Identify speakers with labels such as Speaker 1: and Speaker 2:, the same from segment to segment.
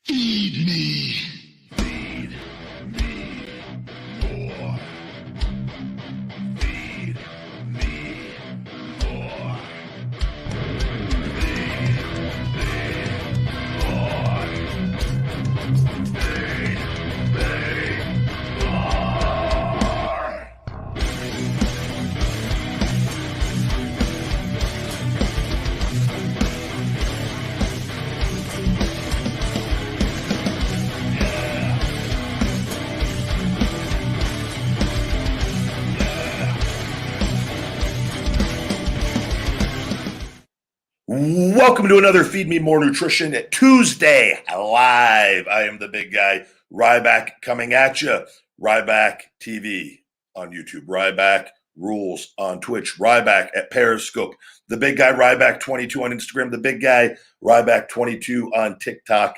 Speaker 1: Feed me. Feed me more. Feed me more. Welcome to another Feed Me More Nutrition Tuesday live. I am the big guy, Ryback, coming at you. Ryback TV on YouTube, Ryback Rules on Twitch, Ryback at Periscope, the big guy Ryback 22 on Instagram, the big guy Ryback 22 on TikTok.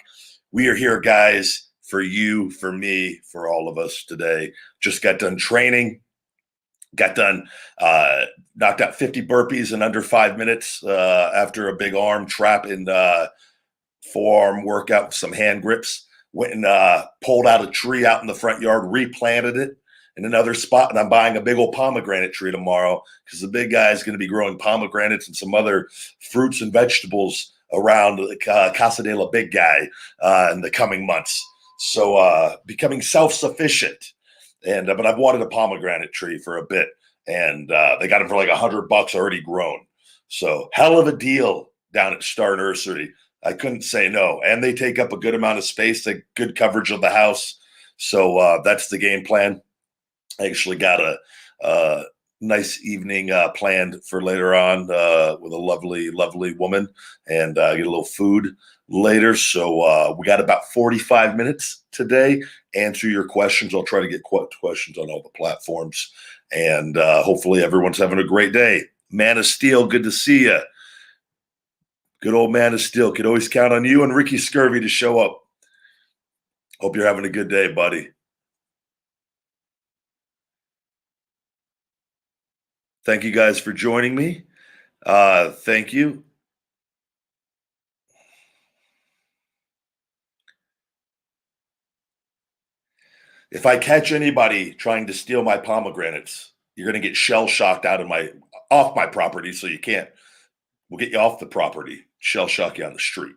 Speaker 1: We are here, guys, for you, for me, for all of us today. Just got done training. Got done, knocked out 50 burpees in under 5 minutes after a big arm trap and forearm workout with some hand grips. Went and pulled out a tree out in the front yard, replanted it in another spot, and I'm buying a big old pomegranate tree tomorrow because the big guy is going to be growing pomegranates and some other fruits and vegetables around Casa de la Big Guy in the coming months. So becoming self-sufficient. And but I've wanted a pomegranate tree for a bit, and they got them for like $100 already grown. So hell of a deal down at Star Nursery. I couldn't say no, and they take up a good amount of space, they good coverage of the house. So that's the game plan. I actually got a nice evening planned for later on with a lovely, lovely woman, and get a little food later. So we got about 45 minutes today. Answer your questions. I'll try to get questions on all the platforms, and hopefully everyone's having a great day. Man of Steel, good to see you. Good old Man of Steel. Could always count on you and Ricky Scurvy to show up. Hope you're having a good day, buddy. Thank you guys for joining me. Thank you. If I catch anybody trying to steal my pomegranates, you're going to get shell shocked off my property. So you can't. We'll get you off the property. Shell shock you on the street,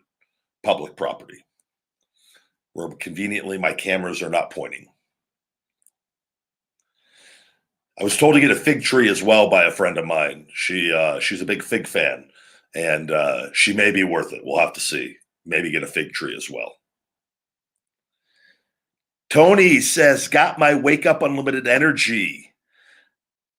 Speaker 1: public property, where conveniently my cameras are not pointing. I was told to get a fig tree as well by a friend of mine. She's a big fig fan, and she may be worth it. We'll have to see. Maybe get a fig tree as well. Tony says, got my Wake Up Unlimited energy.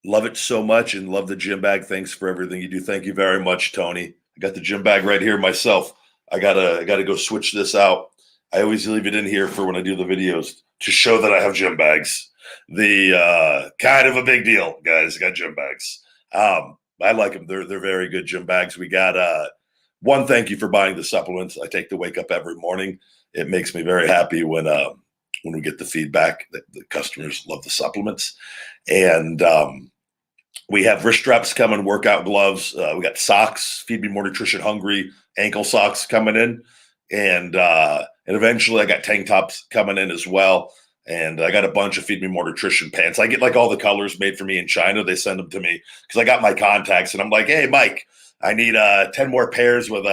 Speaker 1: Love it so much and love the gym bag. Thanks for everything you do. Thank you very much, Tony. I got the gym bag right here myself. I gotta go switch this out. I always leave it in here for when I do the videos to show that I have gym bags. The kind of a big deal, guys. Got gym bags. I like them. They're very good gym bags. We got one. Thank you for buying the supplements. I take the Wake Up every morning. It makes me very happy when we get the feedback that the customers love the supplements. And we have wrist straps coming, workout gloves. We got socks, Feed Me More Nutrition Hungry ankle socks coming in. And eventually I got tank tops coming in as well. And I got a bunch of Feed Me More Nutrition pants. I get like all the colors made for me in China. They send them to me because I got my contacts. And I'm like, hey, Mike, I need 10 more pairs with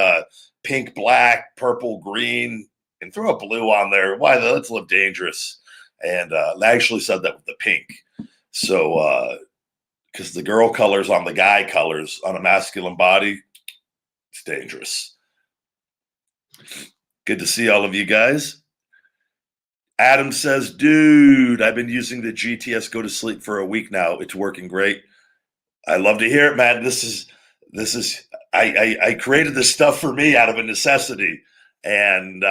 Speaker 1: pink, black, purple, green, and throw a blue on there. Why? Let's look dangerous. And they actually said that with the pink. So because the girl colors on the guy colors on a masculine body, it's dangerous. Good to see all of you guys. Adam says, dude, I've been using the GTS Go to Sleep for a week now. It's working great. I love to hear it, man. This is I created this stuff for me out of a necessity. And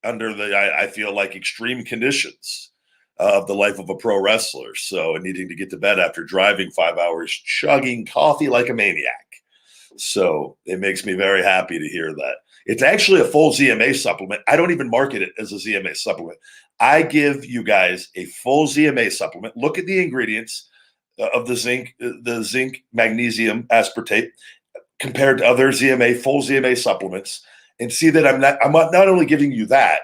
Speaker 1: under I feel like extreme conditions of the life of a pro wrestler. So needing to get to bed after driving 5 hours, chugging coffee like a maniac. So it makes me very happy to hear that. It's actually a full ZMA supplement. I don't even market it as a ZMA supplement. I give you guys a full ZMA supplement. Look at the ingredients of the zinc, magnesium, aspartate compared to other full ZMA supplements, and see that I'm not only giving you that,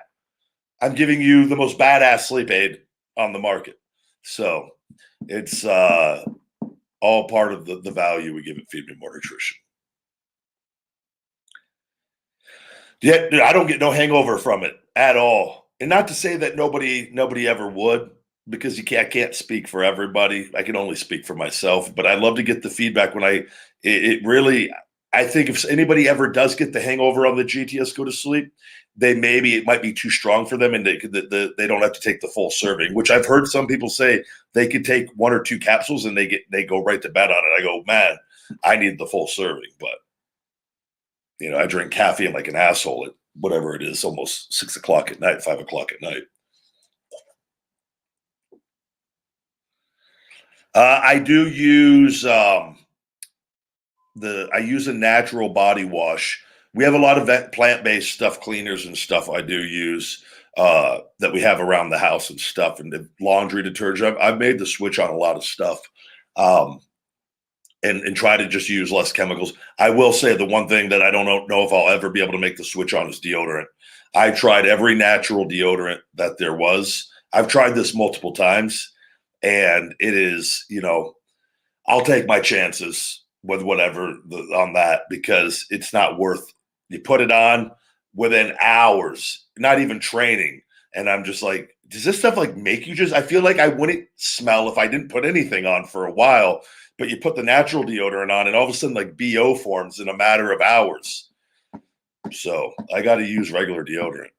Speaker 1: I'm giving you the most badass sleep aid on the market. So it's all part of the value we give at Feed Me More Nutrition. Yeah, dude, I don't get no hangover from it at all. And not to say that nobody ever would, because I can't speak for everybody. I can only speak for myself. But I love to get the feedback when it really. I think if anybody ever does get the hangover on the GTS go to sleep, it might be too strong for them, and they don't have to take the full serving. Which I've heard some people say they could take 1 or 2 capsules and they go right to bed on it. I go, man, I need the full serving, but I drink caffeine like an asshole at whatever it is, almost 6 o'clock at night, 5 o'clock at night. I do use I use a natural body wash. We have a lot of plant-based stuff, cleaners and stuff I do use that we have around the house and stuff, and the laundry detergent. I've made the switch on a lot of stuff. And try to just use less chemicals. I will say the one thing that I don't know if I'll ever be able to make the switch on is deodorant. I tried every natural deodorant that there was. I've tried this multiple times, and it is, I'll take my chances with whatever on that, because it's not worth. You put it on within hours, not even training, and I'm just like, does this stuff like make you just? I feel like I wouldn't smell if I didn't put anything on for a while. But you put the natural deodorant on, and all of a sudden, like BO forms in a matter of hours. So I got to use regular deodorant.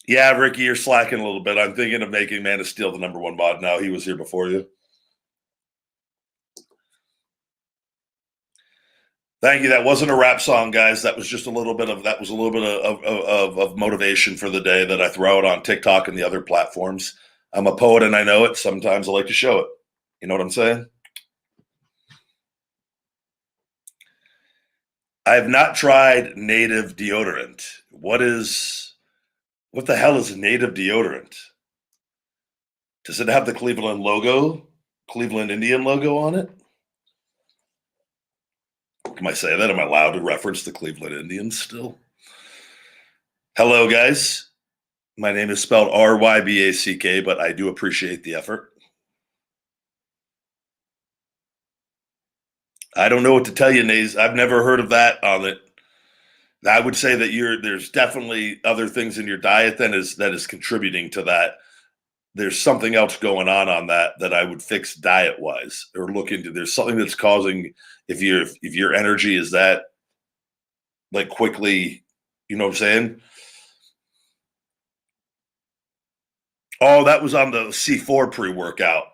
Speaker 1: Yeah, Ricky, you're slacking a little bit. I'm thinking of making Man of Steel the #1 mod now. He was here before you. Thank you. That wasn't a rap song, guys. That was just a little bit of motivation for the day that I throw out on TikTok and the other platforms. I'm a poet and I know it. Sometimes I like to show it. You know what I'm saying? I have not tried native deodorant. What the hell is native deodorant? Does it have the Cleveland logo, Cleveland Indian logo on it? Can I say that? Am I allowed to reference the Cleveland Indians still? Hello, guys. My name is spelled Ryback, but I do appreciate the effort. I don't know what to tell you, Naze. I've never heard of that on it. I would say that there's definitely other things in your diet that is contributing to that. There's something else going on that I would fix diet wise or look into. There's something that's causing, if your energy is that like quickly, you know what I'm saying? Oh, that was on the C4 pre-workout.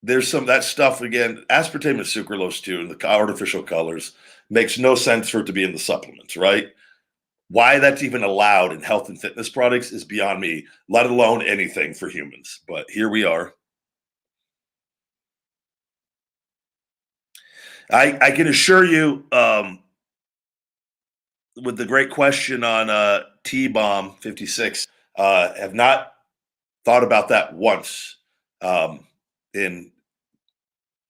Speaker 1: There's some that stuff again, aspartame and sucralose too, and the artificial colors makes no sense for it to be in the supplements, right? Why that's even allowed in health and fitness products is beyond me, let alone anything for humans. But here we are. I can assure you, with the great question on T-Bomb 56, have not thought about that once in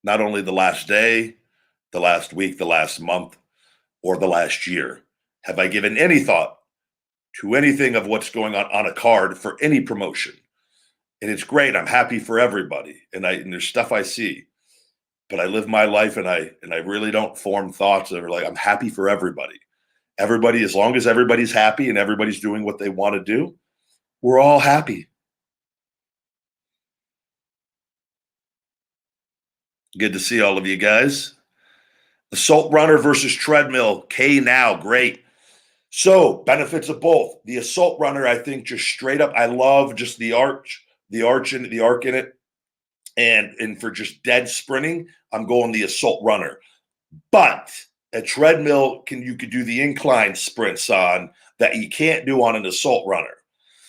Speaker 1: not only the last day, the last week, the last month, or the last year. Have I given any thought to anything of what's going on a card for any promotion? And it's great. I'm happy for everybody. And there's stuff I see, but I live my life and I really don't form thoughts that are like, I'm happy for everybody. Everybody, as long as everybody's happy and everybody's doing what they want to do, we're all happy. Good to see all of you guys. Assault runner versus treadmill. K now, great. So benefits of both. The assault runner, I think, just straight up, I love just the arc in it. And for just dead sprinting, I'm going the assault runner. But a treadmill you could do the incline sprints on that you can't do on an assault runner.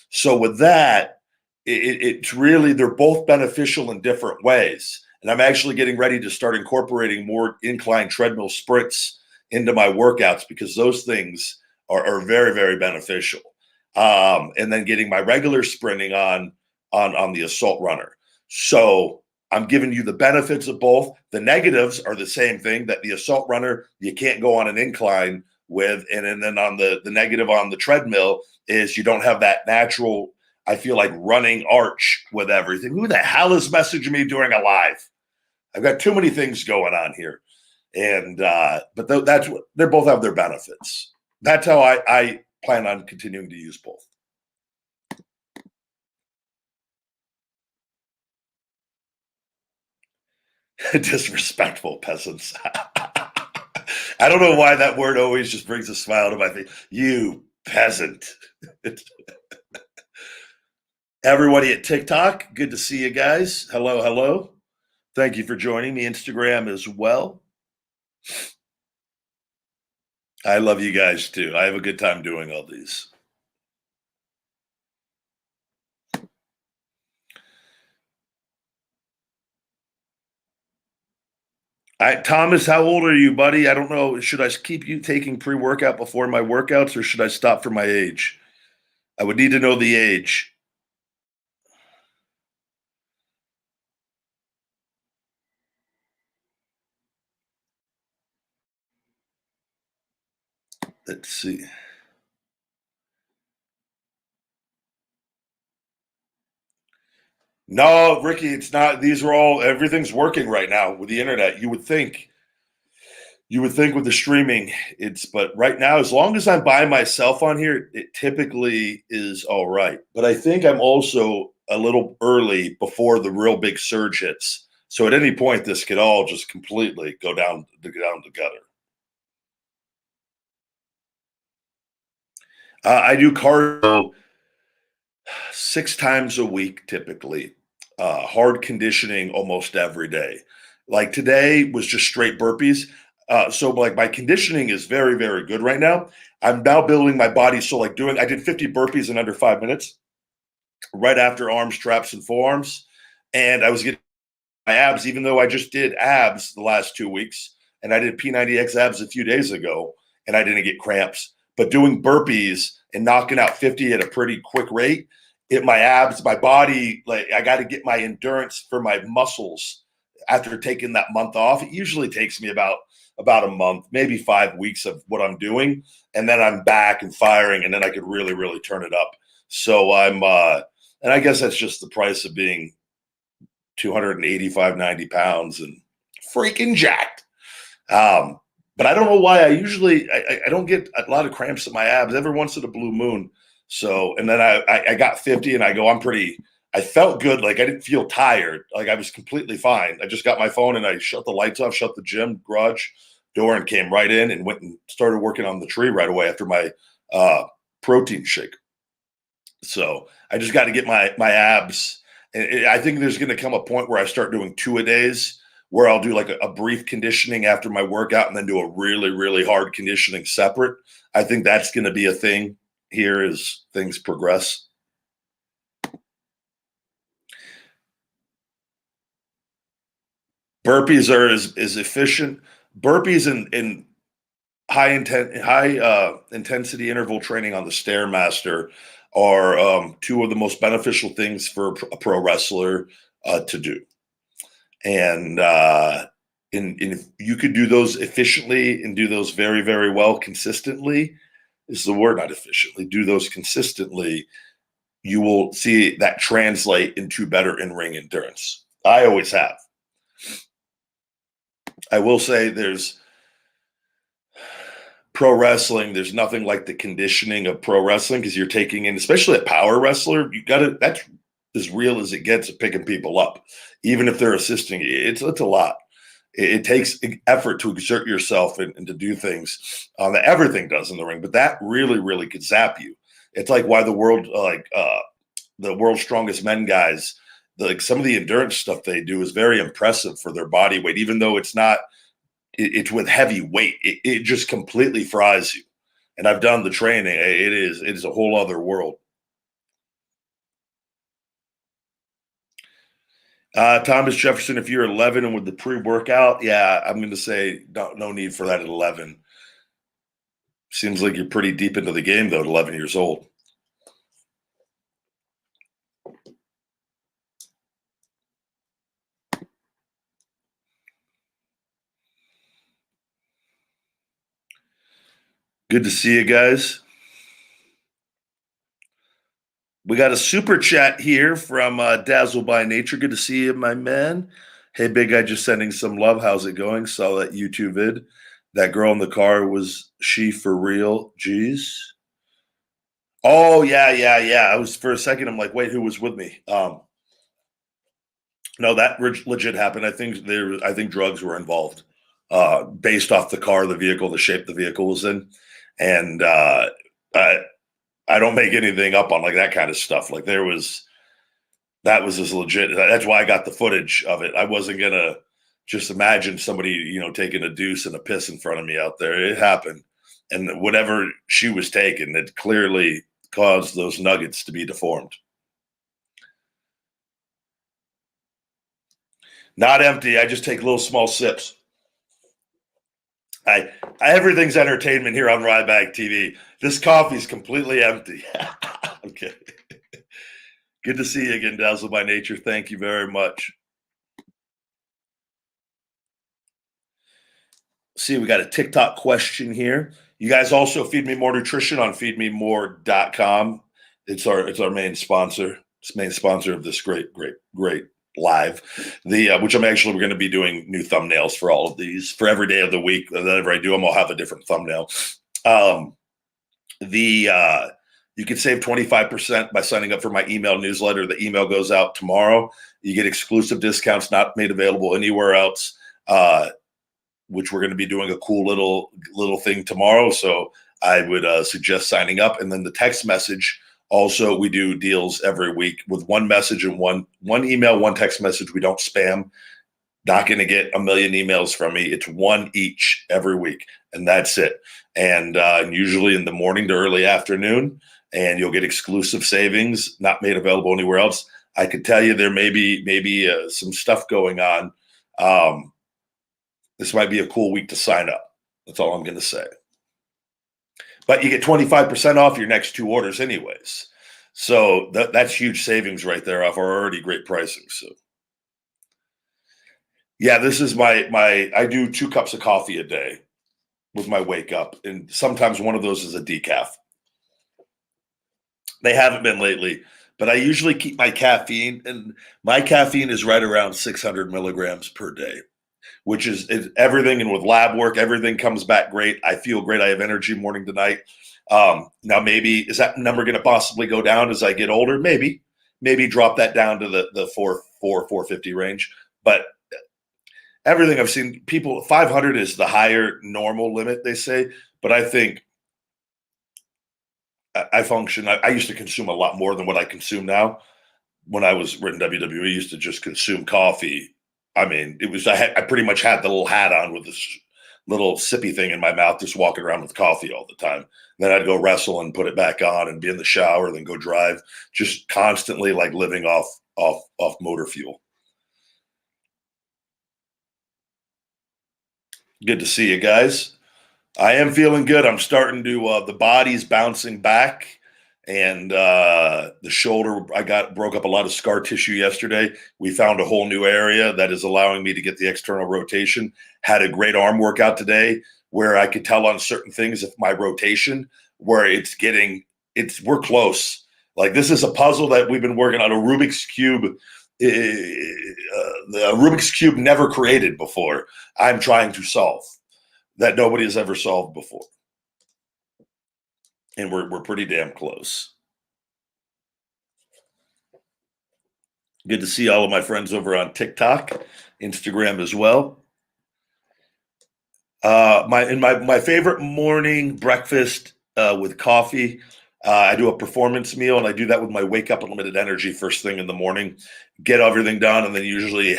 Speaker 1: So with that, it's really, they're both beneficial in different ways. And I'm actually getting ready to start incorporating more incline treadmill sprints into my workouts because those things are very, very beneficial. And then getting my regular sprinting on the assault runner. So I'm giving you the benefits of both. The negatives are the same thing, that the assault runner, you can't go on an incline and then on the negative on the treadmill is you don't have that natural, I feel like, running arch with everything. Who the hell is messaging me during a live? I've got too many things going on here. And but that's what they both have their benefits. That's how I plan on continuing to use both. Disrespectful peasants. I don't know why that word always just brings a smile to my face. You peasant. Everybody at TikTok, good to see you guys. Hello, hello. Thank you for joining me. Instagram as well. I love you guys too. I have a good time doing all these. Thomas, how old are you, buddy? I don't know. Should I keep you taking pre-workout before my workouts, or should I stop for my age? I would need to know the age. Let's see. No, Ricky, it's not. These are all, everything's working right now with the internet. You would think with the streaming, but right now, as long as I'm by myself on here, it typically is all right. But I think I'm also a little early before the real big surge hits. So at any point, this could all just completely go down the gutter. I do cardio 6 times a week, typically. Hard conditioning almost every day. Like today was just straight burpees. So like my conditioning is very, very good right now. I'm now building my body. So like I did 50 burpees in under 5 minutes right after arms, traps, and forearms. And I was getting my abs, even though I just did abs the last 2 weeks. And I did P90X abs a few days ago and I didn't get cramps. But doing burpees and knocking out 50 at a pretty quick rate, my abs, my body, like I got to get my endurance for my muscles after taking that month off. It usually takes me about a month, maybe 5 weeks of what I'm doing, and then I'm back and firing, and then I could really, really turn it up. So and I guess that's just the price of being 285, 90 pounds and freaking jacked. Um, but I don't know why I don't get a lot of cramps in my abs every once in a blue moon. So, and then I got 50 and I felt good. Like I didn't feel tired. Like I was completely fine. I just got my phone and I shut the lights off, shut the gym garage door and came right in and went and started working on the tree right away after my protein shake. So I just got to get my abs. And I think there's going to come a point where I start doing 2-a-days where I'll do like a brief conditioning after my workout and then do a really, really hard conditioning separate. I think that's going to be a thing here as things progress. Burpees are as efficient. Burpees in high intensity interval training on the Stairmaster are two of the most beneficial things for a pro wrestler to do. And if you could do those efficiently and do those very, very well consistently, is the word, not efficiently, do those consistently, you will see that translate into better in-ring endurance. I always have. I will say there's pro wrestling, there's nothing like the conditioning of pro wrestling because you're taking in, especially a power wrestler, that's as real as it gets at picking people up. Even if they're assisting you, it's a lot. It takes effort to exert yourself and to do things that everything does in the ring, but that really, really could zap you. It's like why the world's strongest men guys, like some of the endurance stuff they do is very impressive for their body weight, even though it's not, it's with heavy weight. It just completely fries you. And I've done the training. It is a whole other world. Thomas Jefferson, if you're 11 and with the pre-workout, yeah, I'm going to say no need for that at 11. Seems like you're pretty deep into the game, though, at 11 years old. Good to see you guys. We got a super chat here from Dazzle by Nature. Good to see you, my man. Hey, big guy, just sending some love. How's it going? Saw that YouTube vid. That girl in the car, was she for real? Jeez. Oh, yeah. I was, for a second, I'm like, wait, who was with me? No, that legit happened. I think drugs were involved, based off the car, the vehicle, the shape the vehicle was in, and I don't make anything up on like that kind of stuff. Like that was as legit. That's why I got the footage of it. I wasn't gonna just imagine somebody, taking a deuce and a piss in front of me out there. It happened, and whatever she was taking, it clearly caused those nuggets to be deformed. Not empty. I just take little small sips. Everything's entertainment here on Ryback TV. This coffee's completely empty. Okay. Good to see you again, Dazzle by Nature. Thank you very much. See, we got a TikTok question here. You guys also feed me more nutrition on feedmemore.com. It's our main sponsor. It's main sponsor of this great live. Which I'm actually, we're going to be doing new thumbnails for all of these for every day of the week. Whenever I do them, I'll have a different thumbnail. You can save 25% by signing up for my email newsletter. The email goes out tomorrow. You get exclusive discounts not made available anywhere else, which we're going to be doing a cool little thing tomorrow. So I would suggest signing up. And then the text message, also, we do deals every week with one message and one email, one text message. We don't spam. Not going to get a million emails from me. It's one each every week, and that's it. And usually in the morning to early afternoon, and you'll get exclusive savings not made available anywhere else. I could tell you there may be some stuff going on. This might be a cool week to sign up. That's all I'm going to say. But you get 25% off your next two orders anyways. So that's huge savings right there off our already great pricing. So yeah, this is I do 2 cups of coffee a day with my wake up. And sometimes one of those is a decaf. They haven't been lately, but I usually keep my caffeine, and my caffeine is right around 600 milligrams per day, which is everything. And with lab work, everything comes back great. I feel great. I have energy morning to night. Now, maybe is that number going to possibly go down as I get older? Maybe drop that down to the 450 range. But everything I've seen, 500 is the higher normal limit, they say. But I think I function. I used to consume a lot more than what I consume now. When I was in WWE, I used to just consume coffee. I mean, I pretty much had the little hat on with this little sippy thing in my mouth, just walking around with coffee all the time. Then I'd go wrestle and put it back on and be in the shower, then go drive, just constantly like living off motor fuel. Good to see you guys. I am feeling good. I'm starting to, the body's bouncing back, and the shoulder, broke up a lot of scar tissue yesterday. We found a whole new area that is allowing me to get the external rotation. Had a great arm workout today where I could tell on certain things if my rotation, where we're close. Like, this is a puzzle that we've been working on, a Rubik's Cube. The Rubik's Cube never created before. I'm trying to solve that nobody has ever solved before. And we're pretty damn close. Good to see all of my friends over on TikTok, Instagram as well. My favorite morning breakfast with coffee. I do a performance meal, and I do that with my Wake Up Unlimited Energy first thing in the morning. Get everything done, and then usually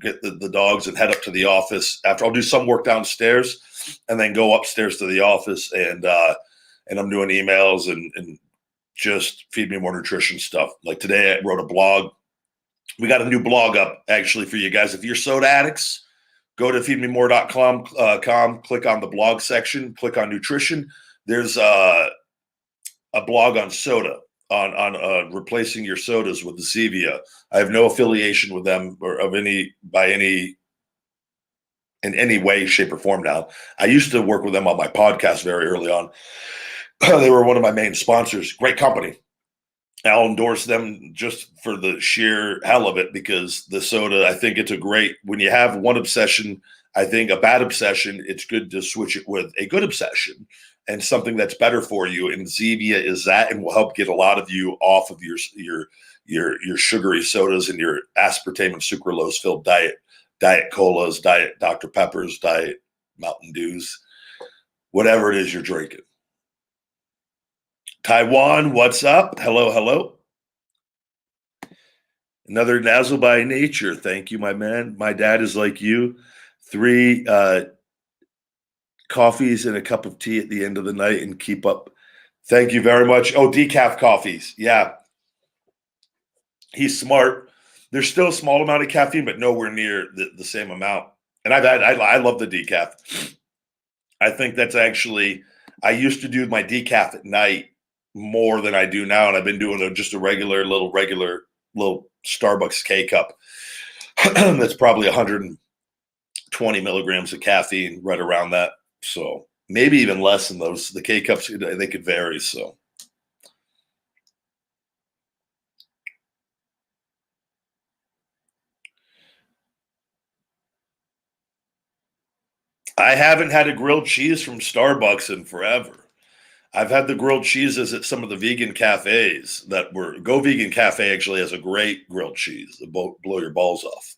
Speaker 1: get the dogs and head up to the office. After, I'll do some work downstairs, and then go upstairs to the office, and I'm doing emails and just feed me more nutrition stuff. Like today, I wrote a blog. We got a new blog up actually for you guys. If you're soda addicts, go to feedmemore.com, click on the blog section, click on nutrition. There's a blog on soda, on replacing your sodas with the Zevia. I have no affiliation with them or by any in any way, shape, or form now. I used to work with them on my podcast very early on. They were one of my main sponsors. Great company. I'll endorse them just for the sheer hell of it, because the soda, I think it's a great, when you have one obsession, I think a bad obsession, it's good to switch it with a good obsession and something that's better for you. And Zevia is that, and will help get a lot of you off of your sugary sodas and your aspartame and sucralose filled diet colas, diet Dr. Peppers, diet Mountain Dews, whatever it is you're drinking. Taiwan, what's up? Hello, hello. Another Nazzle by nature. Thank you, my man. My dad is like you. 3 coffees and a cup of tea at the end of the night and keep up. Thank you very much. Oh, decaf coffees. Yeah. He's smart. There's still a small amount of caffeine, but nowhere near the same amount. And I love the decaf. I think that's actually, I used to do my decaf at night more than I do now, and I've been doing just a regular little Starbucks K cup. That's probably 120 milligrams of caffeine, right around that. So maybe even less than those. The K cups, they could vary. So I haven't had a grilled cheese from Starbucks in forever. I've had the grilled cheeses at some of the vegan cafes that were Go Vegan Cafe actually has a great grilled cheese that blow your balls off.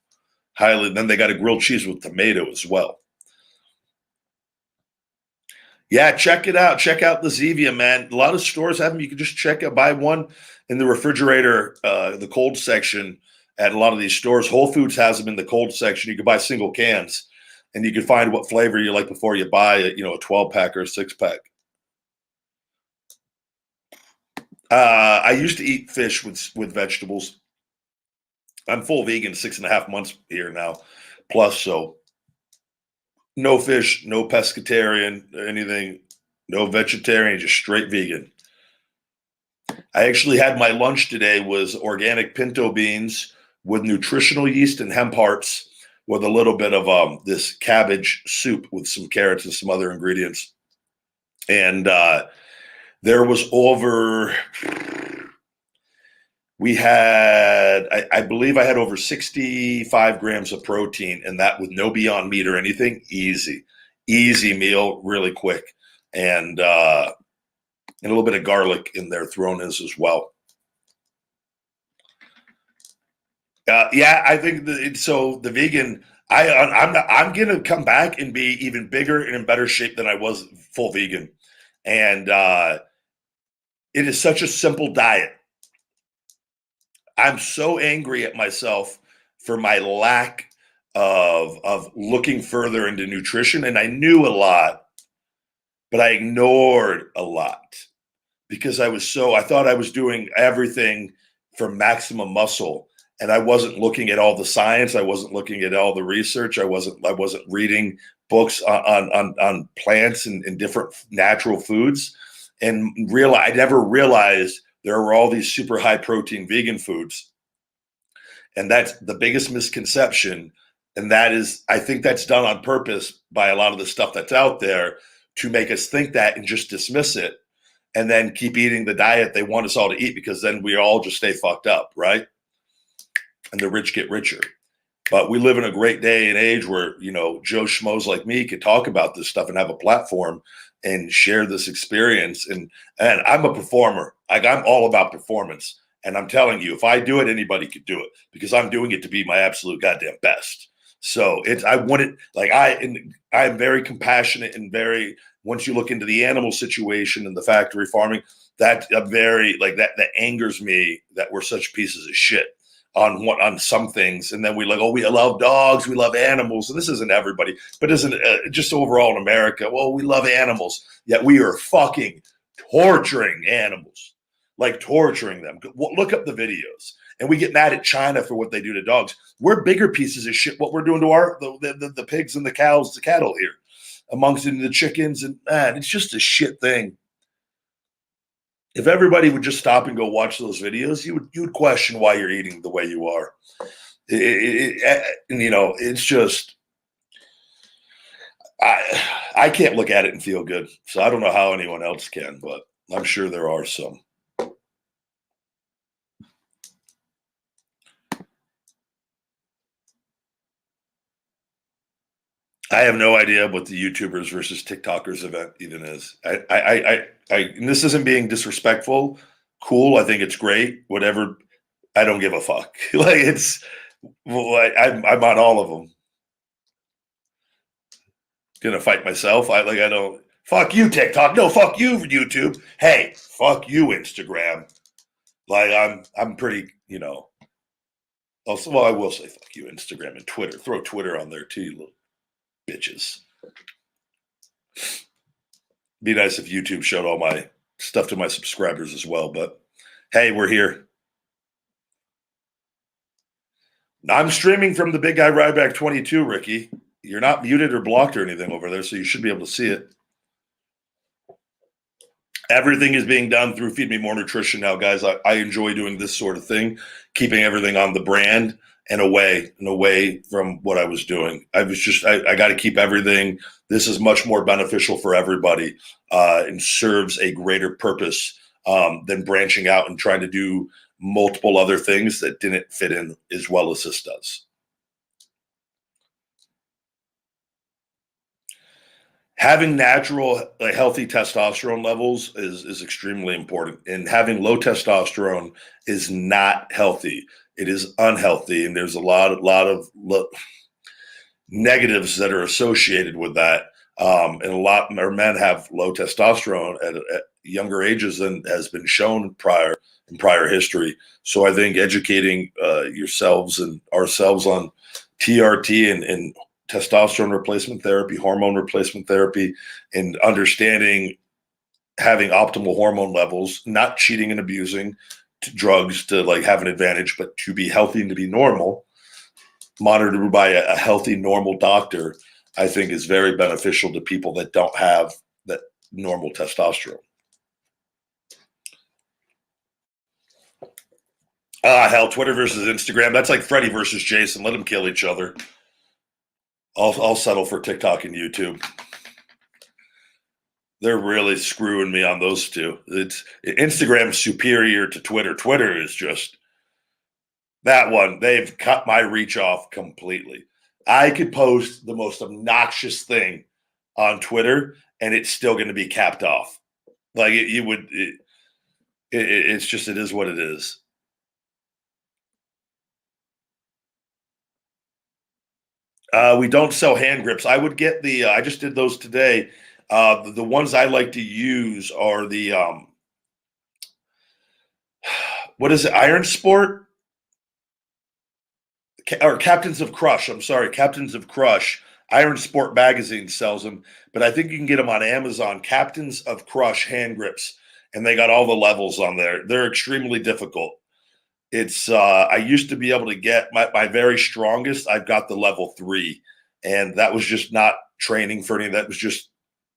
Speaker 1: Highly. Then they got a grilled cheese with tomato as well. Yeah, check it out. Check out the Zevia, man. A lot of stores have them. You can just buy one in the refrigerator, the cold section at a lot of these stores. Whole Foods has them in the cold section. You can buy single cans, and you can find what flavor you like before you buy a 12-pack or a 6-pack. I used to eat fish with vegetables. I'm full vegan 6.5 months here now, plus, so no fish, no pescatarian, anything, no vegetarian, just straight vegan. I actually had my lunch today was organic pinto beans with nutritional yeast and hemp hearts with a little bit of this cabbage soup with some carrots and some other ingredients. And there was I believe I had over 65 grams of protein, and that with no Beyond Meat or anything. Easy meal, really quick. And a little bit of garlic in there thrown in as well. Yeah, I think the vegan, I'm going to come back and be even bigger and in better shape than I was full vegan. And it is such a simple diet. I'm so angry at myself for my lack of looking further into nutrition. And I knew a lot, but I ignored a lot because I thought I was doing everything for maximum muscle. And I wasn't looking at all the science. I wasn't looking at all the research. I wasn't reading books on plants and different natural foods. And I never realized there were all these super high protein vegan foods. And that's the biggest misconception. And I think that's done on purpose by a lot of the stuff that's out there to make us think that and just dismiss it and then keep eating the diet they want us all to eat, because then we all just stay fucked up, right? And the rich get richer. But we live in a great day and age where, Joe Schmoes like me could talk about this stuff and have a platform and share this experience. And I'm a performer. I'm all about performance. And I'm telling you, if I do it, anybody could do it, because I'm doing it to be my absolute goddamn best. So I'm very compassionate and once you look into the animal situation and the factory farming, that that angers me that we're such pieces of shit on some things. And then we love dogs, we love animals. And this isn't everybody, but isn't just overall in America. Well, we love animals, yet we are fucking torturing animals, like torturing them. Look up the videos. And we get mad at China for what they do to dogs. We're bigger pieces of shit what we're doing to the pigs and the cows, the cattle here, amongst the chickens. And man, it's just a shit thing. If everybody would just stop and go watch those videos, you would question why you're eating the way you are. It's just, I can't look at it and feel good, so I don't know how anyone else can, but I'm sure there are some. I have no idea what the YouTubers versus TikTokers event even is. And this isn't being disrespectful. Cool, I think it's great. Whatever, I don't give a fuck. Like it's, well, I'm on all of them. Gonna fight myself. I don't. Fuck you, TikTok. No, fuck you, YouTube. Hey, fuck you, Instagram. Like I'm pretty, Also, well, I will say fuck you, Instagram and Twitter. Throw Twitter on there too, you little bitches. Be nice if YouTube showed all my stuff to my subscribers as well. But hey, we're here. I'm streaming from the big guy Ryback 22, Ricky. You're not muted or blocked or anything over there, so you should be able to see it. Everything is being done through Feed Me More Nutrition now, guys. I enjoy doing this sort of thing, keeping everything on the brand and away from what I was doing. I got to keep everything. This is much more beneficial for everybody and serves a greater purpose than branching out and trying to do multiple other things that didn't fit in as well as this does. Having natural, healthy testosterone levels is extremely important, and having low testosterone is not healthy. It is unhealthy, and there's a lot of negatives that are associated with that. And a lot more men have low testosterone at younger ages than has been shown in prior history. So I think educating yourselves and ourselves on TRT and testosterone replacement therapy, hormone replacement therapy, and understanding having optimal hormone levels, not cheating and abusing drugs to like have an advantage, but to be healthy and to be normal, monitored by a healthy, normal doctor, I think is very beneficial to people that don't have that normal testosterone. Hell, Twitter versus Instagram. That's like Freddie versus Jason. Let them kill each other. I'll settle for TikTok and YouTube. They're really screwing me on those two. It's Instagram's superior to Twitter. Twitter is just that one. They've cut my reach off completely. I could post the most obnoxious thing on Twitter, and it's still going to be capped off. Like it's just it is what it is. We don't sell hand grips. I would get the. I just did those today. The ones I like to use are the what is it? Iron Sport or Captains of Crush. I'm sorry, Captains of Crush. Iron Sport magazine sells them, but I think you can get them on Amazon. Captains of Crush hand grips, and they got all the levels on there. They're extremely difficult. It's I used to be able to get my very strongest. I've got the level 3, and that was just not training for any. That was just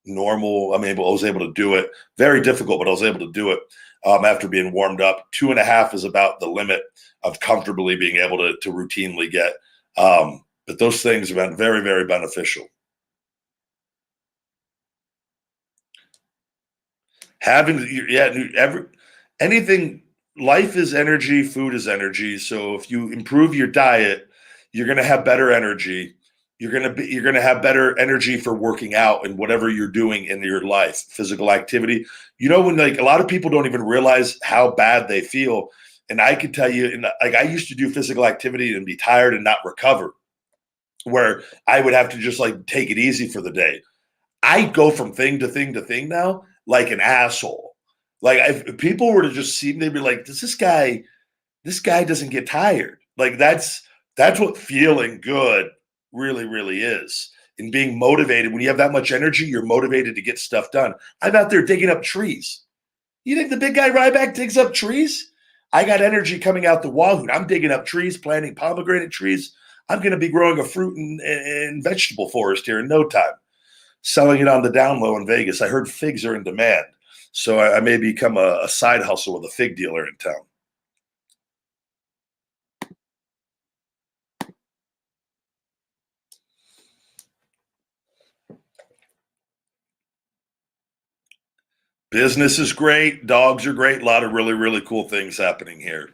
Speaker 1: normal. I was able to do it. Very difficult, but I was able to do it after being warmed up. 2.5 is about the limit of comfortably being able to routinely get. But those things have been very, very beneficial. Having anything. Life is energy. Food is energy. So if you improve your diet, you're going to have better energy. You're going to have better energy for working out and whatever you're doing in your life, physical activity. When like a lot of people don't even realize how bad they feel. And I could tell you, like I used to do physical activity and be tired and not recover, where I would have to just like take it easy for the day. I go from thing to thing to thing now like an asshole. Like if people were to just see me, they'd be like, this guy doesn't get tired. Like that's what feeling good really, really is. And being motivated. When you have that much energy, you're motivated to get stuff done. I'm out there digging up trees. You think the big guy Ryback digs up trees? I got energy coming out the wazoo. I'm digging up trees, planting pomegranate trees. I'm going to be growing a fruit and vegetable forest here in no time, selling it on the down low in Vegas. I heard figs are in demand. So I may become a side hustle with a fig dealer in town. Business is great. Dogs are great. A lot of really, really cool things happening here.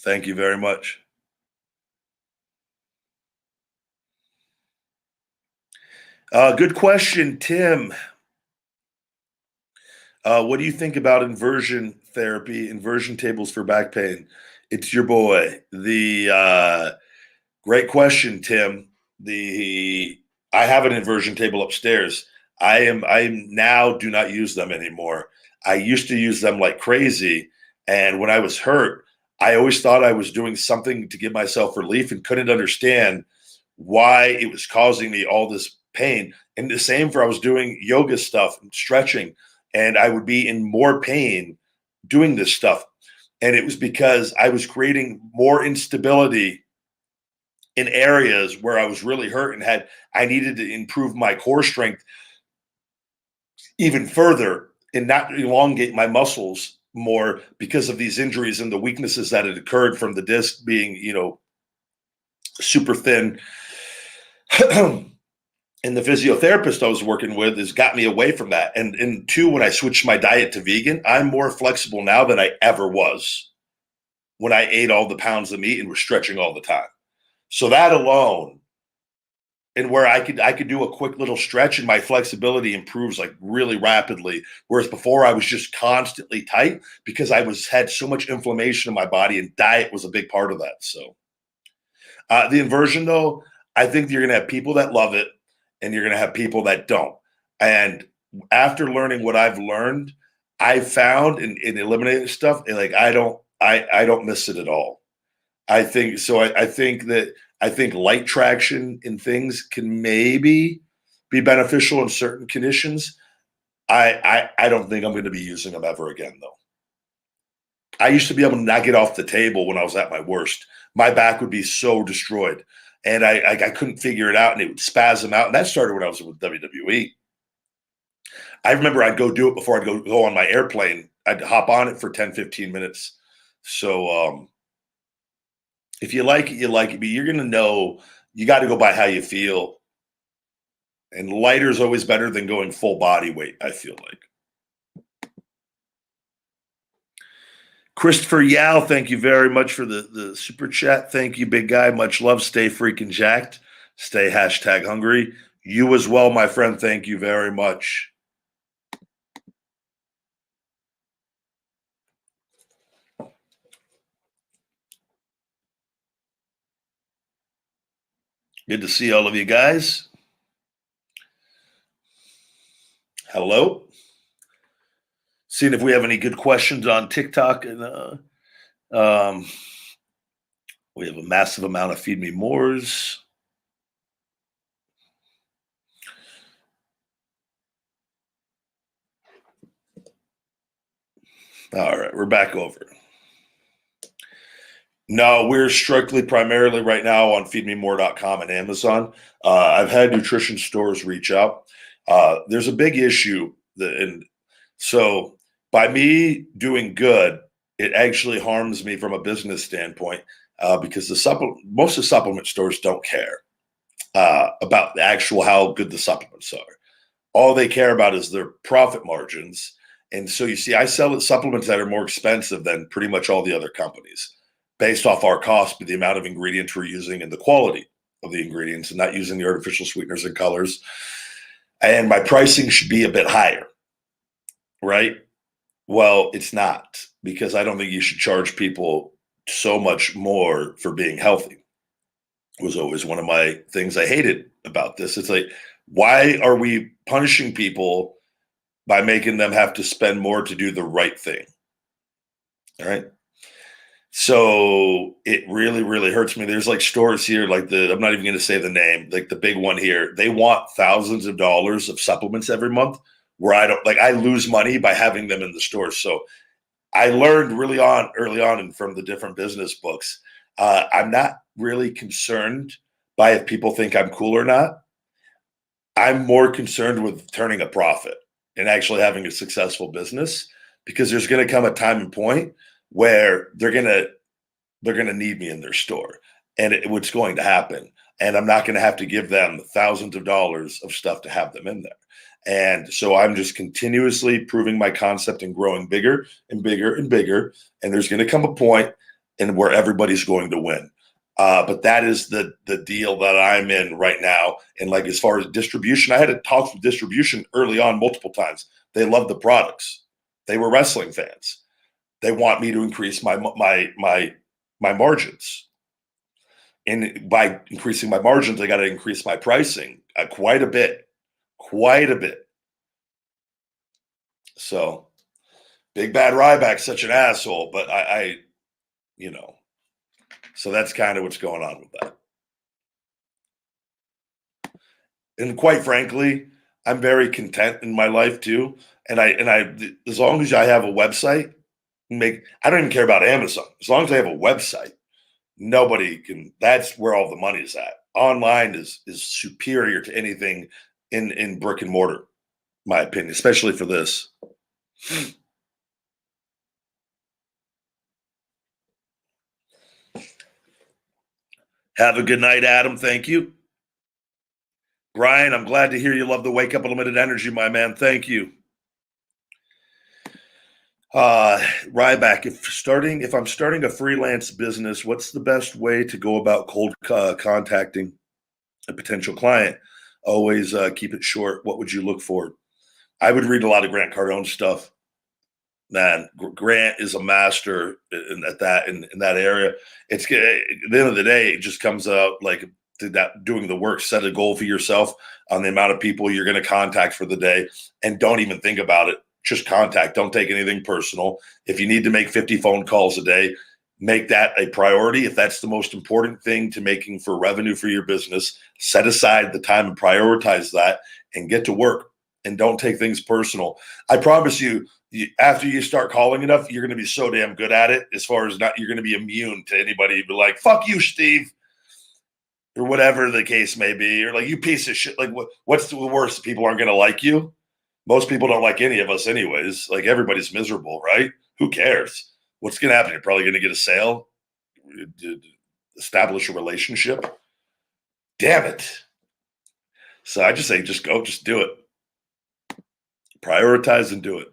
Speaker 1: Thank you very much. Good question, Tim. What do you think about inversion therapy, inversion tables for back pain? It's your boy. The Great question, Tim. The I have an inversion table upstairs. I now do not use them anymore. I used to use them like crazy, and when I was hurt, I always thought I was doing something to give myself relief and couldn't understand why it was causing me all this pain. And the same for I was doing yoga stuff and stretching, and I would be in more pain doing this stuff. And it was because I was creating more instability in areas where I was really hurt and I needed to improve my core strength even further and not elongate my muscles more because of these injuries and the weaknesses that had occurred from the disc being, super thin. And the physiotherapist I was working with has got me away from that. And two, when I switched my diet to vegan, I'm more flexible now than I ever was when I ate all the pounds of meat and was stretching all the time. So that alone, and where I could do a quick little stretch and my flexibility improves like really rapidly. Whereas before I was just constantly tight because I had so much inflammation in my body, and diet was a big part of that. So the inversion, though, I think you're going to have people that love it and you're going to have people that don't. And after learning what I've learned, I found in eliminating stuff, like I don't miss it at all. I think so. I think light traction in things can maybe be beneficial in certain conditions. I don't think I'm going to be using them ever again, though. I used to be able to not get off the table when I was at my worst. My back would be so destroyed, and I couldn't figure it out, and it would spasm out. And that started when I was with WWE. I remember I'd go do it before I'd go on my airplane. I'd hop on it for 10, 15 minutes. So if you like it, you like it, but you're going to know you got to go by how you feel. And lighter is always better than going full body weight, I feel like. Christopher Yao, thank you very much for the super chat. Thank you, big guy. Much love. Stay freaking jacked. Stay #hungry. You as well, my friend. Thank you very much. Good to see all of you guys. Hello. Seeing if we have any good questions on TikTok. And we have a massive amount of Feed Me Mores. All right, we're back over. No, we're strictly primarily right now on feedmemore.com and Amazon. I've had nutrition stores reach out. There's a big issue and so by me doing good, it actually harms me from a business standpoint because most of the supplement stores don't care about the actual how good the supplements are. All they care about is their profit margins. And so you see, I sell supplements that are more expensive than pretty much all the other companies based off our cost, but the amount of ingredients we're using and the quality of the ingredients and not using the artificial sweeteners and colors. And my pricing should be a bit higher, right? Well, it's not, because I don't think you should charge people so much more for being healthy. It was always one of my things I hated about this. It's like, why are we punishing people by making them have to spend more to do the right thing? All right. So it really, really hurts me. There's like stores here, like I'm not even going to say the name, like the big one here. They want thousands of dollars of supplements every month where I lose money by having them in the store. So I learned early on and from the different business books, I'm not really concerned by if people think I'm cool or not. I'm more concerned with turning a profit and actually having a successful business, because there's going to come a time and point where they're going to need me in their store, and what's going to happen. And I'm not going to have to give them thousands of dollars of stuff to have them in there. And so I'm just continuously proving my concept and growing bigger and bigger and bigger. And there's going to come a point in where everybody's going to win. But that is the deal that I'm in right now. And like as far as distribution, I had to talk with distribution early on multiple times. They love the products. They were wrestling fans. They want me to increase my margins. And by increasing my margins, I got to increase my pricing quite a bit. So Big Bad Ryback's such an asshole, but I so that's kind of what's going on with that. And quite frankly, I'm very content in my life too. And I as long as I have a website, I don't even care about Amazon. As long as I have a website, nobody can. That's where all the money is at. Online is superior to anything in brick and mortar, my opinion, especially for this. Have a good night, Adam. Thank you. Brian, I'm glad to hear you love the Wake Up Limited Energy, my man. Thank you. Ryback, if I'm starting a freelance business, what's the best way to go about cold contacting a potential client? Always keep it short. What would you look for? I would read a lot of Grant Cardone stuff. Man, Grant is a master in that area. It's at the end of the day, it just comes out like that doing the work. Set a goal for yourself on the amount of people you're going to contact for the day, and don't even think about it. Just contact. Don't take anything personal. If you need to make 50 phone calls a day, make that a priority. If that's the most important thing to making for revenue for your business, set aside the time and prioritize that and get to work. And don't take things personal. I promise you, after you start calling enough, you're going to be so damn good at it. As far as you're going to be immune to anybody be like, "Fuck you, Steve," or whatever the case may be, or like, "You piece of shit." Like, what's the worst? People aren't going to like you. Most people don't like any of us, anyways. Like, everybody's miserable, right? Who cares? What's going to happen? You're probably going to get a sale, establish a relationship. Damn it! So I just say, just go, just do it. Prioritize and do it.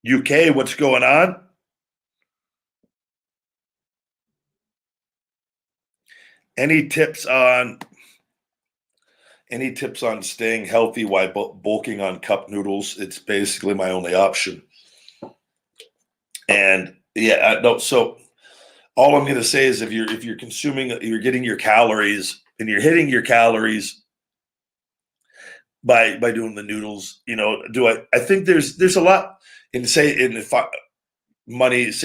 Speaker 1: UK, what's going on? Any tips on staying healthy while bulking on cup noodles? It's basically my only option. And yeah, no. So all I'm going to say is if you're consuming, you're getting your calories and you're hitting your calories by doing the noodles. I think there's a lot money is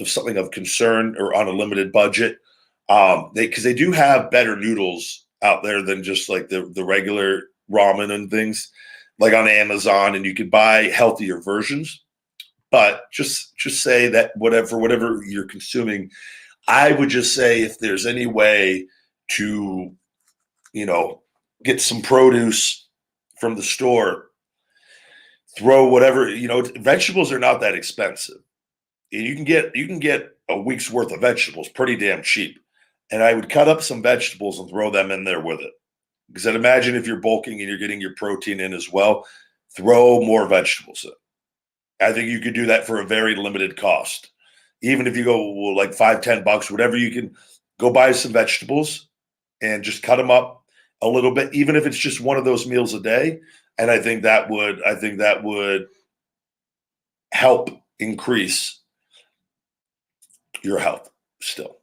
Speaker 1: something of concern or on a limited budget. Because they do have better noodles out there than just like the regular ramen and things, like on Amazon, and you could buy healthier versions. But just say that whatever you're consuming, I would just say if there's any way to, get some produce from the store, throw whatever, vegetables are not that expensive. And you can get a week's worth of vegetables pretty damn cheap. And I would cut up some vegetables and throw them in there with it. Because I'd imagine if you're bulking and you're getting your protein in as well, throw more vegetables in. I think you could do that for a very limited cost. Even if you go like $5-10, whatever, you can go buy some vegetables and just cut them up a little bit, even if it's just one of those meals a day. And I think that would help increase your health still.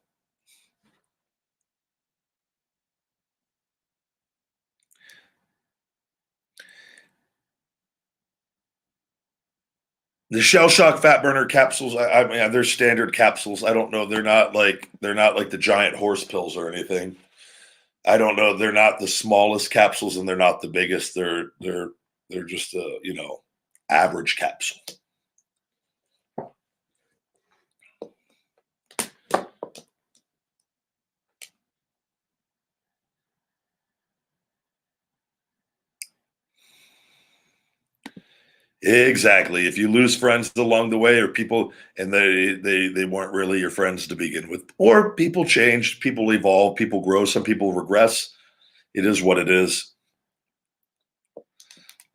Speaker 1: The Shell Shock Fat Burner capsules, I mean, they're standard capsules. I don't know. They're not like the giant horse pills or anything. I don't know. They're not the smallest capsules and they're not the biggest. They're just a average capsule. Exactly. If you lose friends along the way, or people, and they weren't really your friends to begin with, or people change, people evolve, people grow, some people regress. It is what it is.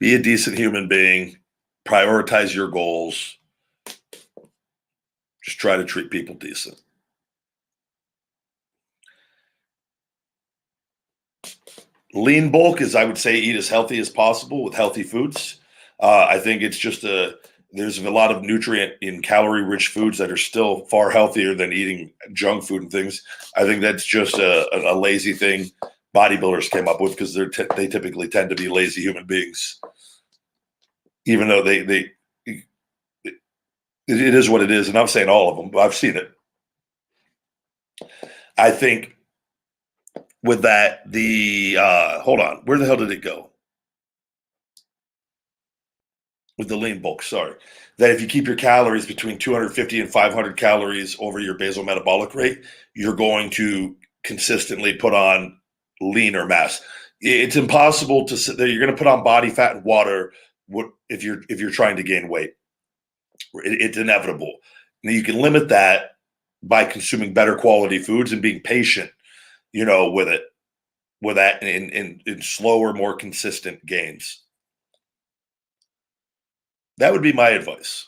Speaker 1: Be a decent human being. Prioritize your goals. Just try to treat people decent. Lean bulk is, I would say, eat as healthy as possible with healthy foods. I think it's just there's a lot of nutrient in calorie-rich foods that are still far healthier than eating junk food and things. I think that's just a lazy thing bodybuilders came up with because they typically tend to be lazy human beings, even though it is what it is. And I'm saying all of them, but I've seen it. I think with that, hold on, where the hell did it go? With the lean bulk, sorry. That if you keep your calories between 250 and 500 calories over your basal metabolic rate, you're going to consistently put on leaner mass. It's impossible to sit there. You're going to put on body fat and water if you're trying to gain weight. It's inevitable. Now you can limit that by consuming better quality foods and being patient, with that in slower, more consistent gains. That would be my advice.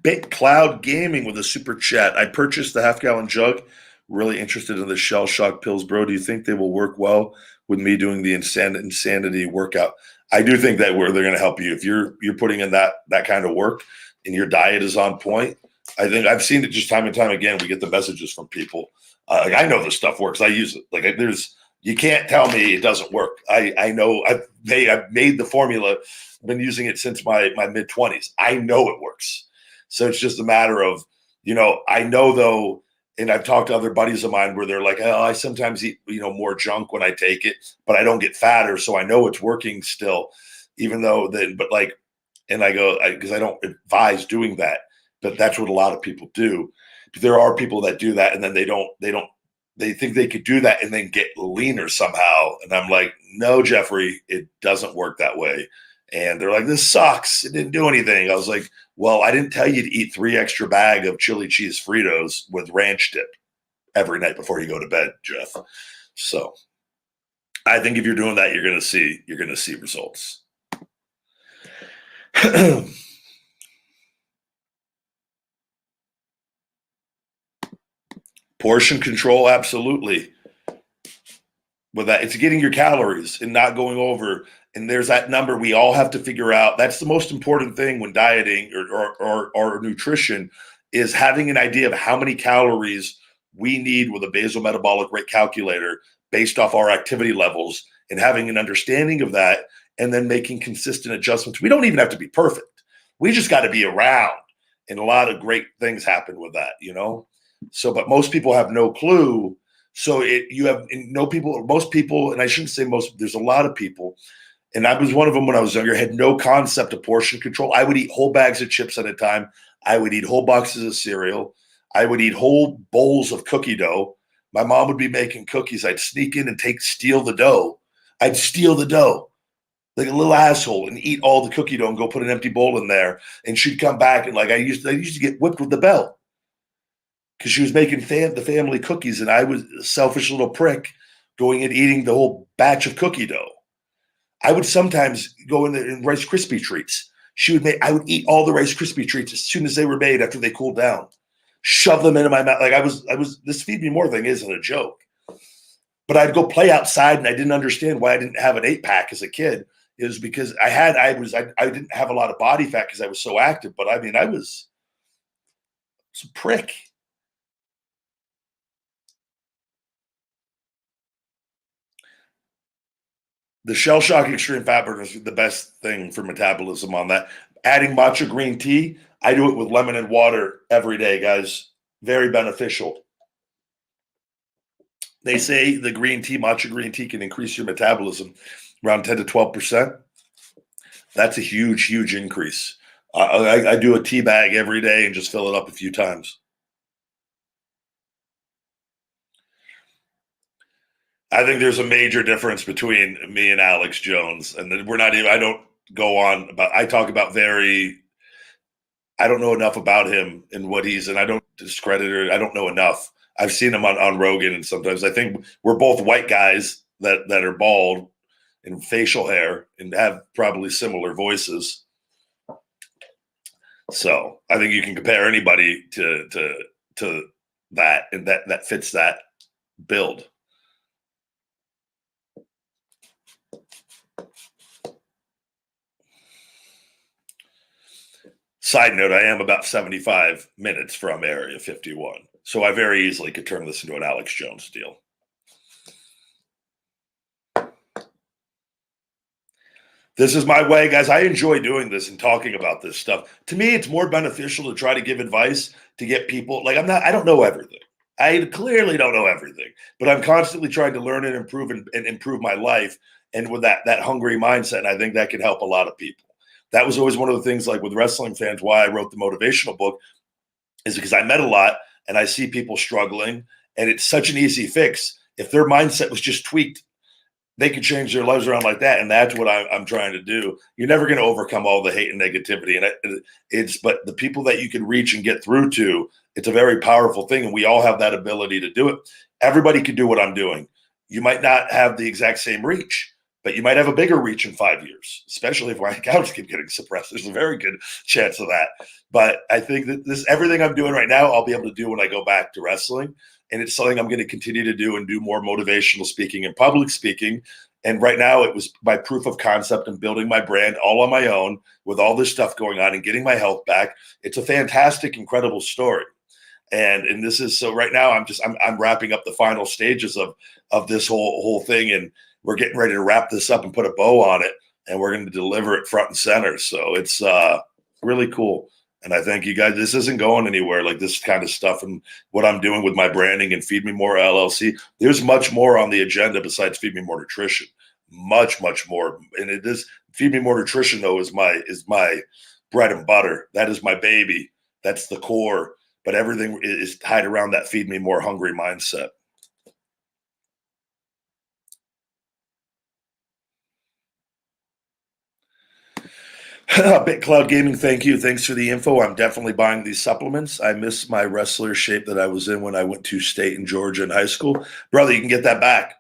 Speaker 1: Bit Cloud Gaming with a super chat. I purchased the half-gallon jug. Really interested in the Shell Shock pills, bro. Do you think they will work well with me doing the insanity workout? I do think that they're going to help you if you're putting in that kind of work and your diet is on point. I think I've seen it just time and time again. We get the messages from people. I know this stuff works. I use it. You can't tell me it doesn't work. I know. I've made the formula. I've been using it since my mid-20s. I know it works. So it's just a matter of, I know though, and I've talked to other buddies of mine where they're like, oh, I sometimes eat, more junk when I take it, but I don't get fatter. So I know it's working still, even though and I go, because I don't advise doing that, but that's what a lot of people do. But there are people that do that and then they think they could do that and then get leaner somehow. And I'm like, no, Jeffrey, it doesn't work that way. And they're like, this sucks. It didn't do anything. I was like, well, I didn't tell you to eat 3 extra bag of chili cheese Fritos with ranch dip every night before you go to bed, Jeff. So I think if you're doing that, you're going to see results. Portion control, absolutely. With that, it's getting your calories and not going over. And there's that number we all have to figure out. That's the most important thing when dieting or nutrition, is having an idea of how many calories we need with a basal metabolic rate calculator based off our activity levels, and having an understanding of that, and then making consistent adjustments. We don't even have to be perfect. We just got to be around. And a lot of great things happen with that, So, but most people have no clue. So most people, and I shouldn't say most, there's a lot of people, and I was one of them when I was younger, had no concept of portion control. I would eat whole bags of chips at a time. I would eat whole boxes of cereal. I would eat whole bowls of cookie dough. My mom would be making cookies. I'd sneak in and steal the dough. I'd steal the dough like a little asshole and eat all the cookie dough and go put an empty bowl in there. And she'd come back and I used to get whipped with the belt because she was making the family cookies, and I was a selfish little prick going and eating the whole batch of cookie dough. I would sometimes go in there and Rice Krispie treats. I would eat all the Rice Krispie treats as soon as they were made after they cooled down, shove them into my mouth. This Feed Me More thing isn't a joke. But I'd go play outside, and I didn't understand why I didn't have an 8-pack as a kid. It was because I didn't have a lot of body fat because I was so active. But I was a prick. The Shell Shock Extreme Fat Burner is the best thing for metabolism on that. Adding matcha green tea, I do it with lemon and water every day, guys. Very beneficial. They say the matcha green tea can increase your metabolism around 10 to 12%. That's a huge, huge increase. I do a tea bag every day and just fill it up a few times. I think there's a major difference between me and Alex Jones, and I don't go on about, I talk about I don't know enough about him and what and I don't discredit it. I don't know enough. I've seen him on Rogan, and sometimes I think we're both white guys that are bald and facial hair and have probably similar voices. So I think you can compare anybody to that, and that fits that build. Side note, I am about 75 minutes from Area 51, so I very easily could turn this into an Alex Jones deal. This is my way, guys. I enjoy doing this and talking about this stuff. To me, it's more beneficial to try to give advice to get people, like, I don't know everything. I clearly don't know everything, but I'm constantly trying to learn and improve and improve my life. And with that hungry mindset, and I think that can help a lot of people. That was always one of the things, like with wrestling fans, why I wrote the motivational book, is because I met a lot and I see people struggling, and it's such an easy fix. If their mindset was just tweaked, they could change their lives around like that. And that's what I'm trying to do. You're never going to overcome all the hate and negativity. And but the people that you can reach and get through to, it's a very powerful thing. And we all have that ability to do it. Everybody can do what I'm doing. You might not have the exact same reach, but you might have a bigger reach in 5 years, especially if my accounts keep getting suppressed. There's a very good chance of that. But I think that everything I'm doing right now, I'll be able to do when I go back to wrestling. And it's something I'm going to continue to do and do more motivational speaking and public speaking. And right now it was my proof of concept and building my brand all on my own with all this stuff going on and getting my health back. It's a fantastic, incredible story. And this is, so right now I'm wrapping up the final stages of this whole thing. And we're getting ready to wrap this up and put a bow on it. And we're going to deliver it front and center. So it's really cool. And I thank you guys. This isn't going anywhere, like this kind of stuff and what I'm doing with my branding and Feed Me More LLC. There's much more on the agenda besides Feed Me More Nutrition. Much, much more. And it is Feed Me More Nutrition, though, is my bread and butter. That is my baby. That's the core. But everything is tied around that Feed Me More hungry mindset. Bit Cloud Gaming, thank you. Thanks for the info. I'm definitely buying these supplements. I miss my wrestler shape that I was in when I went to state in Georgia in high school. Brother, you can get that back.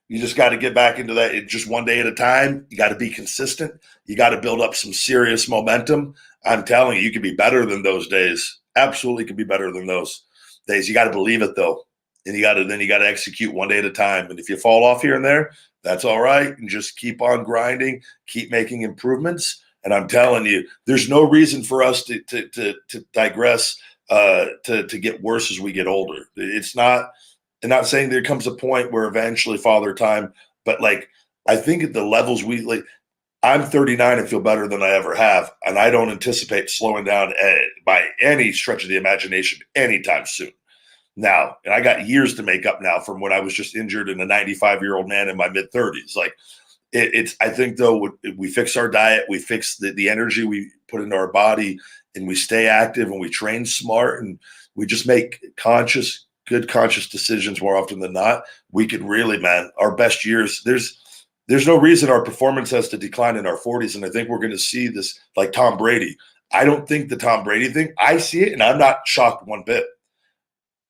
Speaker 1: You just got to get back into that just one day at a time. You got to be consistent. You got to build up some serious momentum. I'm telling you, you can be better than those days. Absolutely can be better than those days. You got to believe it, though. And you got to execute one day at a time. And if you fall off here and there, that's all right. And just keep on grinding, keep making improvements. And I'm telling you, there's no reason for us to digress, to get worse as we get older. It's not, I'm not saying there comes a point where eventually Father Time, but like, I think at the levels I'm 39 and feel better than I ever have. And I don't anticipate slowing down by any stretch of the imagination anytime soon. Now, and I got years to make up now from when I was just injured and a 95-year-old man in my mid 30s. Like, I think, though, we fix our diet, we fix the energy we put into our body, and we stay active and we train smart and we just make good conscious decisions more often than not, we could really, man, our best years, there's no reason our performance has to decline in our 40s. And I think we're going to see this like Tom Brady. I don't think the Tom Brady thing, I see it and I'm not shocked one bit.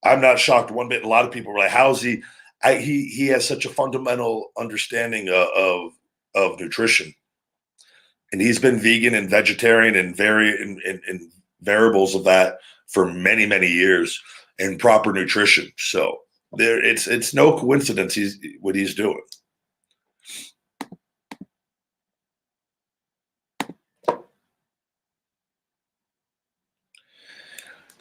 Speaker 1: I'm not shocked one bit. A lot of people are like, how's he? He has such a fundamental understanding of nutrition, and he's been vegan and vegetarian and variables of that for many years, and proper nutrition. So it's no coincidence what he's doing.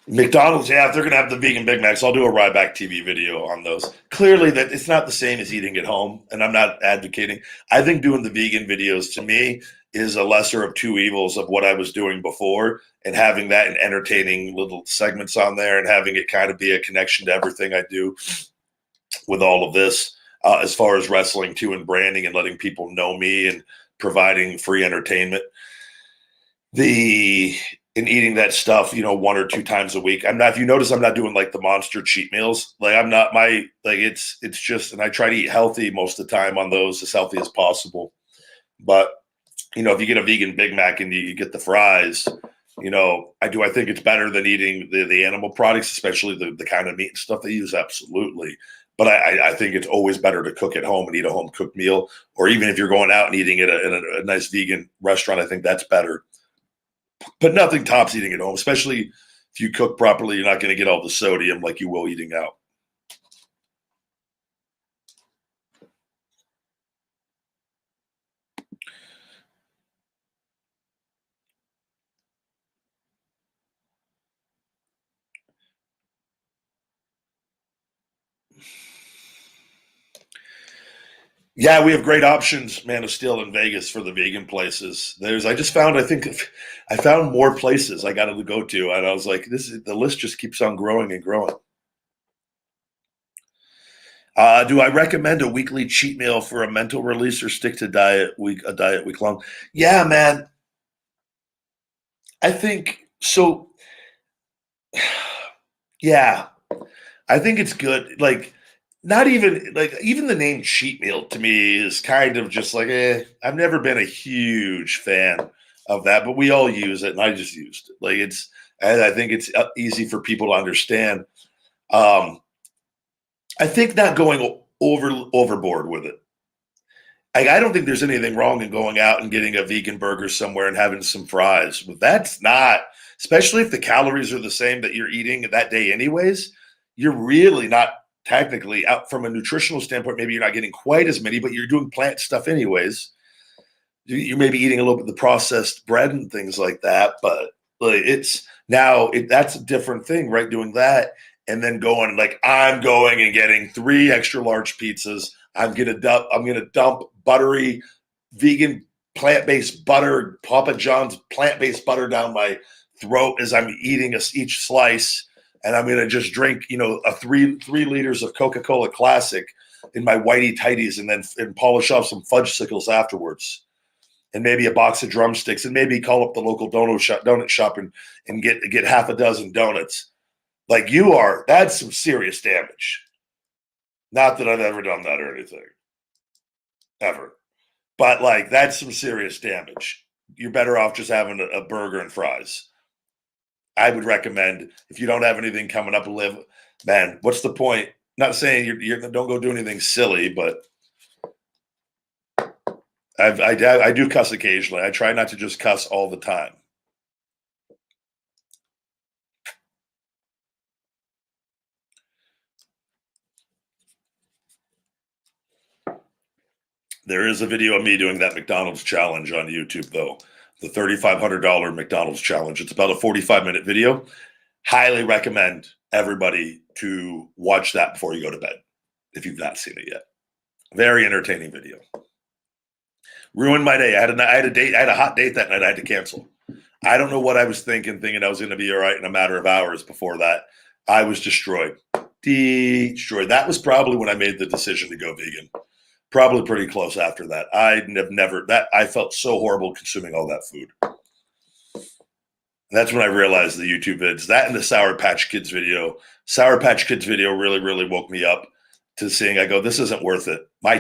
Speaker 1: McDonald's, yeah, if they're going to have the vegan Big Macs, I'll do a Ryback TV video on those. Clearly, that it's not the same as eating at home, and I'm not advocating. I think doing the vegan videos, to me, is a lesser of two evils of what I was doing before, and having that and entertaining little segments on there and having it kind of be a connection to everything I do with all of this, as far as wrestling, too, and branding and letting people know me and providing free entertainment. In eating that stuff, 1 or 2 times a week. I'm not, if you notice, I'm not doing like the monster cheat meals. Like I'm not it's just, and I try to eat healthy most of the time on those, as healthy as possible. But, if you get a vegan Big Mac and you get the fries, I think it's better than eating the animal products, especially the kind of meat and stuff they use. Absolutely. But I think it's always better to cook at home and eat a home cooked meal, or even if you're going out and eating at a nice vegan restaurant, I think that's better. But nothing tops eating at home, especially if you cook properly. You're not going to get all the sodium like you will eating out. Yeah, we have great options, Man of Steel in Vegas for the vegan places. I found more places I got to go to, and I was like, the list just keeps on growing and growing. Do I recommend a weekly cheat meal for a mental release or stick to a diet week long? Yeah, man. I think so. Yeah, I think it's good. Like, not even like even the name cheat meal to me is kind of just like, I've never been a huge fan of that, but we all use it, and I just used it. Like and I think it's easy for people to understand. I think not going overboard with it. I don't think there's anything wrong in going out and getting a vegan burger somewhere and having some fries, but that's not, especially if the calories are the same that you're eating that day, anyways. You're really not technically out from a nutritional standpoint. Maybe you're not getting quite as many, but you're doing plant stuff anyways. You may be eating a little bit of the processed bread and things like that, but like that's a different thing, right? Doing that and then going like, I'm going and getting 3 extra large pizzas. I'm gonna dump buttery vegan plant-based butter, Papa John's plant-based butter down my throat as I'm eating each slice, and I'm gonna just drink, a 3 liters of Coca-Cola Classic in my whitey tighties, and then polish off some fudge sickles afterwards, and maybe a box of drumsticks, and maybe call up the local donut shop and get half a dozen donuts. Like that's some serious damage. Not that I've ever done that or anything, ever. But like that's some serious damage. You're better off just having a burger and fries. I would recommend, if you don't have anything coming up, man, what's the point? Not saying you don't go do anything silly, but I do cuss occasionally. I try not to just cuss all the time. There is a video of me doing that McDonald's challenge on YouTube, though. The $3,500 McDonald's challenge. It's about a 45-minute video. Highly recommend everybody to watch that before you go to bed, if you've not seen it yet. Very entertaining video. Ruined my day. I had a hot date that night I had to cancel. I don't know what I was thinking I was going to be all right in a matter of hours. Before that, I was destroyed. Destroyed. That was probably when I made the decision to go vegan. Probably pretty close after that. I felt so horrible consuming all that food. And that's when I realized the YouTube vids, that and the Sour Patch Kids video. Sour Patch Kids video really, really woke me up to seeing, I go, this isn't worth it. My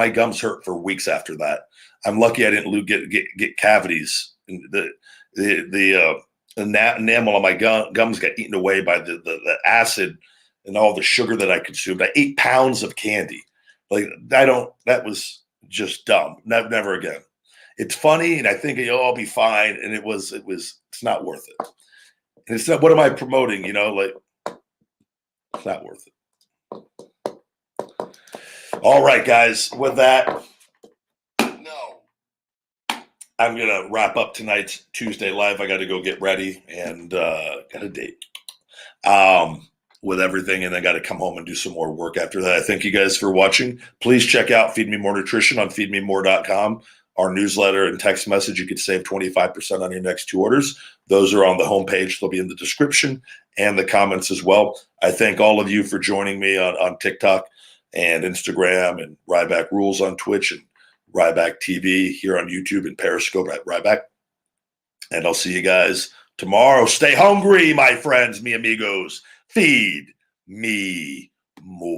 Speaker 1: gums hurt for weeks after that. I'm lucky I didn't get cavities. The enamel on my gums got eaten away by the acid and all the sugar that I consumed. I ate pounds of candy. Like that was just dumb. Never again. It's funny, and I think you'll all be fine. And it's not worth it. And it's not, what am I promoting? Like, it's not worth it. All right, guys, with that, I'm going to wrap up tonight's Tuesday live. I got to go get ready and got a date. With everything, and I got to come home and do some more work after that. I thank you guys for watching. Please check out Feed Me More Nutrition on feedmemore.com. Our newsletter and text message, you could save 25% on your next 2 orders. Those are on the homepage. They'll be in the description and the comments as well. I thank all of you for joining me on TikTok and Instagram, and Ryback Rules on Twitch, and Ryback TV here on YouTube, and Periscope at Ryback. And I'll see you guys tomorrow. Stay hungry, my friends, mi amigos. Feed me more.